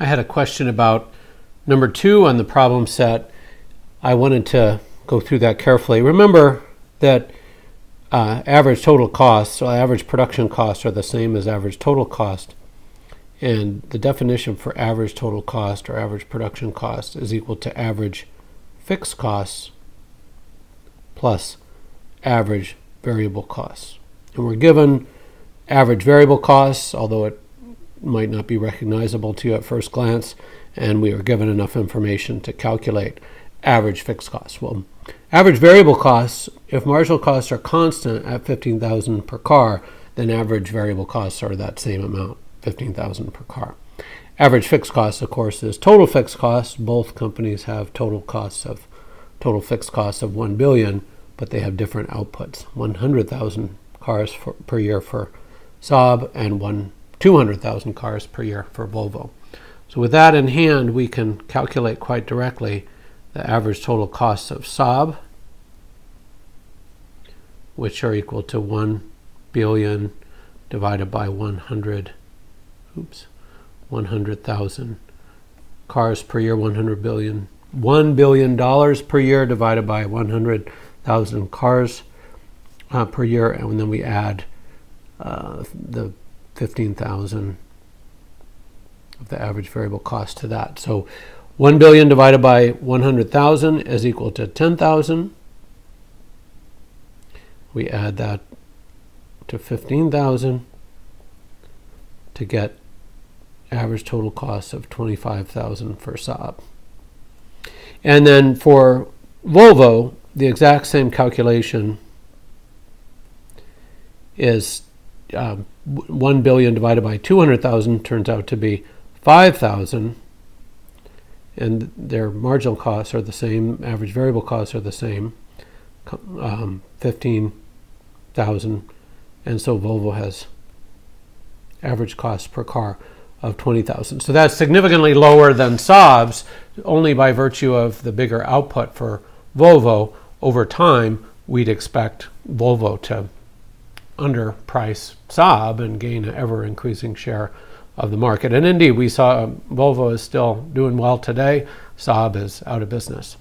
I had a question about number 2 on the problem set. I wanted to go through that carefully. Remember that average total cost, so average production costs are the same as average total cost. And the definition for average total cost or average production cost is equal to average fixed costs plus average variable costs. And we're given average variable costs, although it might not be recognizable to you at first glance, and we are given enough information to calculate average fixed costs. Well, average variable costs, if marginal costs are constant at $15,000 per car, then average variable costs are that same amount, $15,000 per car. Average fixed costs, of course, is total fixed costs. Both companies have total fixed costs of $1 billion, but they have different outputs. 100,000 cars per year for Saab and 200,000 cars per year for Volvo. So with that in hand, we can calculate quite directly the average total costs of Saab, which are equal to 1 billion divided by 100,000 cars per year, $1 billion per year divided by 100,000 cars per year, and then we add the 15,000 of the average variable cost to that. So 1 billion divided by 100,000 is equal to 10,000. We add that to 15,000 to get average total cost of 25,000 for Saab. And then for Volvo, the exact same calculation is 1 billion divided by 200,000 turns out to be 5,000, and their marginal costs are the same, average variable costs are the same, 15,000, and so Volvo has average cost per car of 20,000. So that's significantly lower than Saab's, only by virtue of the bigger output for Volvo. Over time, we'd expect Volvo to underprice Saab and gain an ever-increasing share of the market. And indeed, we saw Volvo is still doing well today. Saab is out of business.